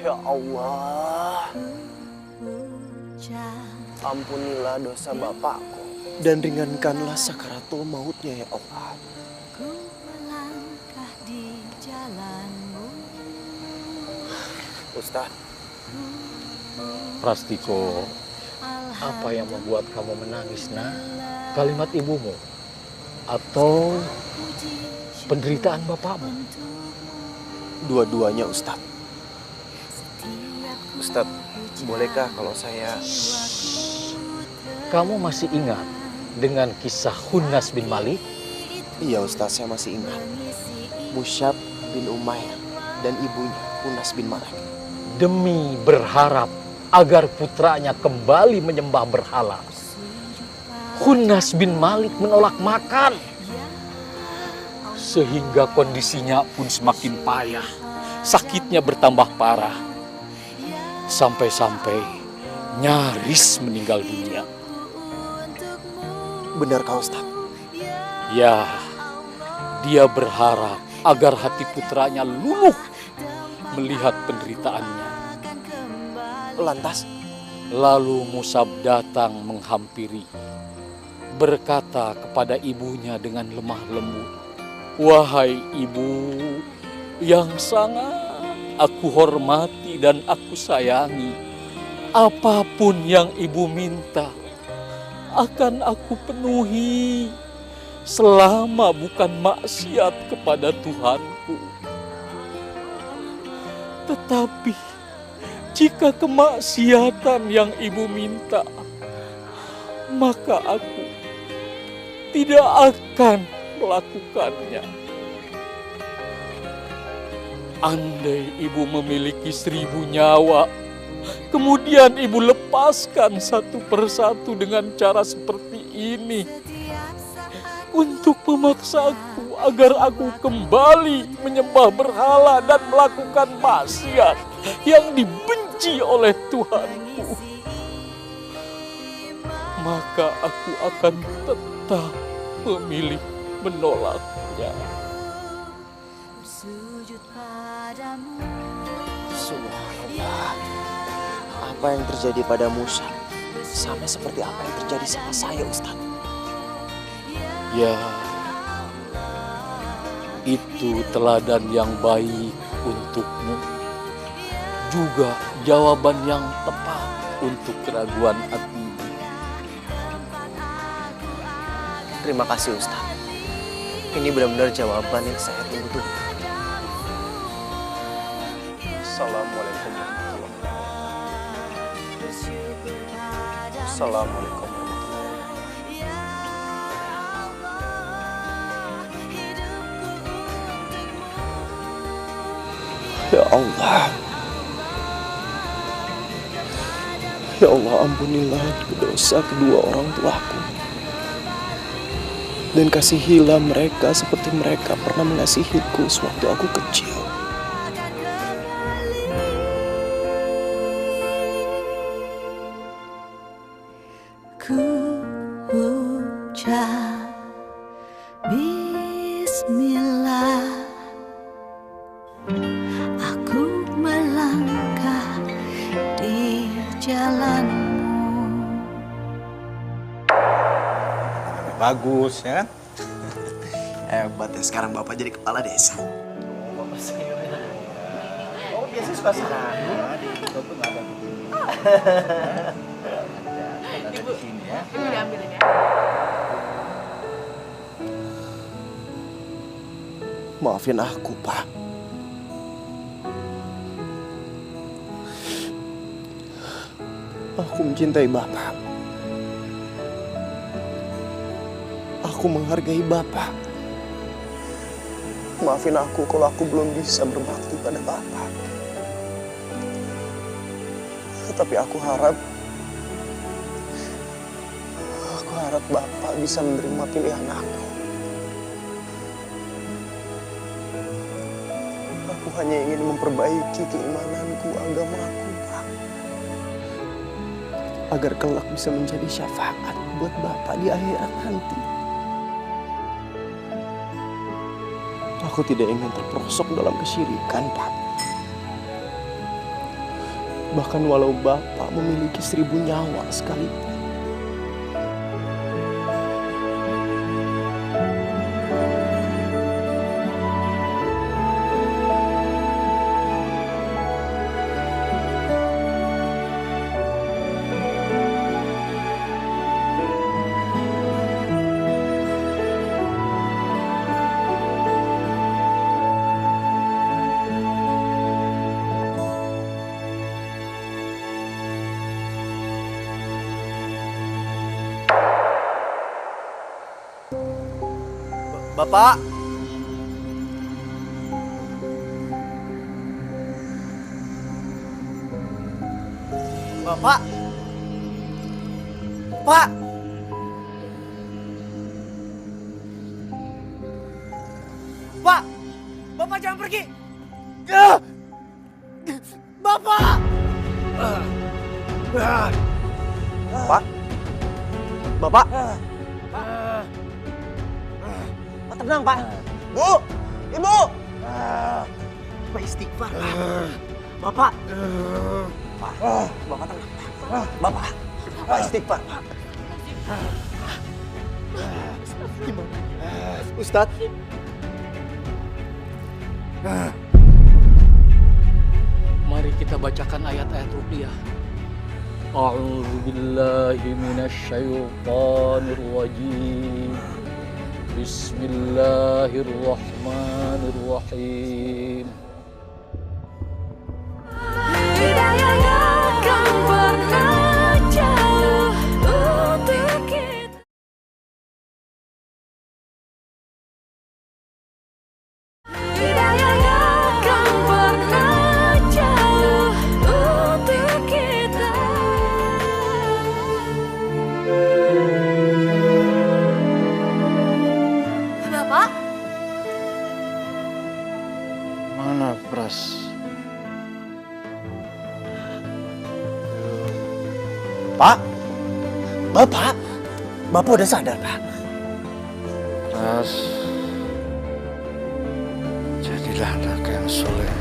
Ya Allah, ampunilah dosa Bapakku dan ringankanlah sakaratul mautnya ya Allah. Ustaz. Prastiko, apa yang membuat kamu menangis, nak? Kalimat ibumu atau penderitaan bapakmu? Dua-duanya, Ustaz. Ustaz, bolehkah kalau saya... Kamu masih ingat dengan kisah Khunas bin Malik? Iya Ustaz, saya masih ingat. Musyab bin Umair dan ibunya Khunas bin Malik. Demi berharap agar putranya kembali menyembah berhala, Khunas bin Malik menolak makan. Sehingga kondisinya pun semakin payah. Sakitnya bertambah parah. Sampai-sampai nyaris meninggal dunia. Benar kau, Ustaz? Ya, dia berharap agar hati putranya luluh melihat penderitaannya. Lantas? Lalu Musab datang menghampiri, berkata kepada ibunya dengan lemah lembut, "Wahai ibu yang sangat aku hormati dan aku sayangi, apapun yang ibu minta akan aku penuhi selama bukan maksiat kepada Tuhanku. Tetapi jika kemaksiatan yang ibu minta, maka aku tidak akan melakukannya. Andai ibu memiliki 1000 nyawa, kemudian ibu lepaskan satu persatu dengan cara seperti ini untuk memaksaku agar aku kembali menyembah berhala dan melakukan maksiat yang dibenci oleh Tuhanku, maka aku akan tetap memilih menolaknya." Subhanallah, apa yang terjadi pada Musa sama seperti apa yang terjadi sama saya, Ustaz. Ya, itu teladan yang baik untukmu. Juga jawaban yang tepat untuk keraguan hatimu. Terima kasih, Ustaz. Ini benar-benar jawaban yang saya tunggu-tunggu. Assalamualaikum warahmatullahi wabarakatuh. Assalamualaikum warahmatullahi wabarakatuh. Ya Allah. Ya Allah, ampunilah dosa kedua orang tuaku. Dan kasihilah mereka seperti mereka pernah mengasihiku sewaktu aku kecil. Ku ucap Bismillah, aku melangkah di jalanmu. Bagus ya kan? Hebat ya, sekarang Bapak jadi kepala desa. Bapak sayurnya. Oh, biasa suka sana. Di itu tuh nggak ada begini. Ada di sini ya. Ibu diambilin ya. Maafin aku, Pak. Aku mencintai Bapak. Aku menghargai Bapak. Maafin aku kalau aku belum bisa berbakti pada Bapak. Tapi aku harap Bapak bisa menerima pilihan aku. Aku hanya ingin memperbaiki keimananku, agamaku, Pak. Agar kelak bisa menjadi syafaat buat Bapak di akhirat nanti. Aku tidak ingin terperosok dalam kesyirikan, Pak. Bahkan walau Bapak memiliki 1000 nyawa sekalipun. Bapak. Bapak. Pak. Pak. Bapak jangan pergi. Bapak. Pak. Bapak. Tenang, Pak. Bu, Ibu. Pak istighfar, Pak. Bapak. Pak, Bapak tenang, Pak. Bapak istighfar, Pak. Gimana? Ustadz. Mari kita bacakan ayat-ayat ruqyah. A'udzu billahi minasyaitonir rajim. Bismillahirrahmanirrahim. Hidayah akan pernah jauh untuk kita. Hidayah akan pernah jauh untuk kita. Bapak? Mana Pras? Pak. Bapak. Bapak udah sadar, Pak. Pras, jadilah anak yang soleh,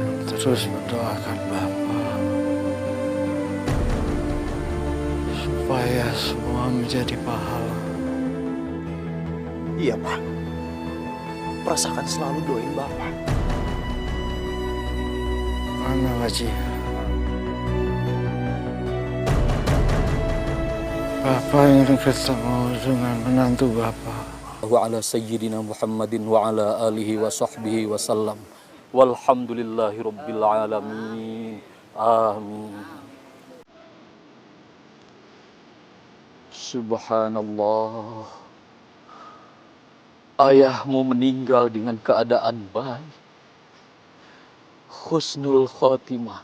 yang terus mendoakan Bapak supaya semua menjadi pahala. Iya, Pak. Pras akan selalu doain Bapak. Mana Haji? Bapak ingin ketemu dengan menantu Bapak. Wa ala sayyidina Muhammadin wa ala alihi wa sahbihi wa sallam. Walhamdulillahi rabbil alamin. Amin. Subhanallah. Ayahmu meninggal dengan keadaan baik. Husnul khotimah.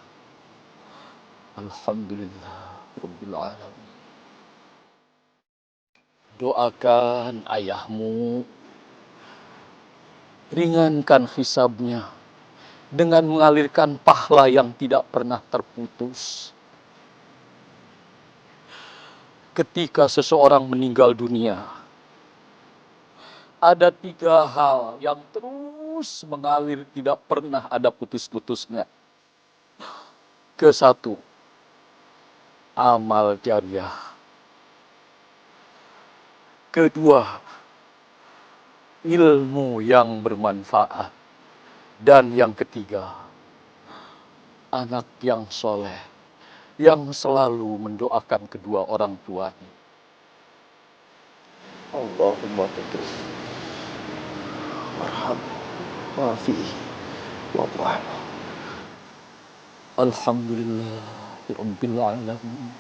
Alhamdulillah rabbil alamin. Doakan ayahmu, ringankan hisabnya dengan mengalirkan pahala yang tidak pernah terputus. Ketika seseorang meninggal dunia, ada 3 hal yang terus mengalir tidak pernah ada putus-putusnya. Ke-1, amal jariah. Kedua, ilmu yang bermanfaat. Dan yang ketiga, anak yang soleh yang selalu mendoakan kedua orang tuanya. Allahumma tutup warham maafi wa'fu. Alhamdulillahirabbil alamin.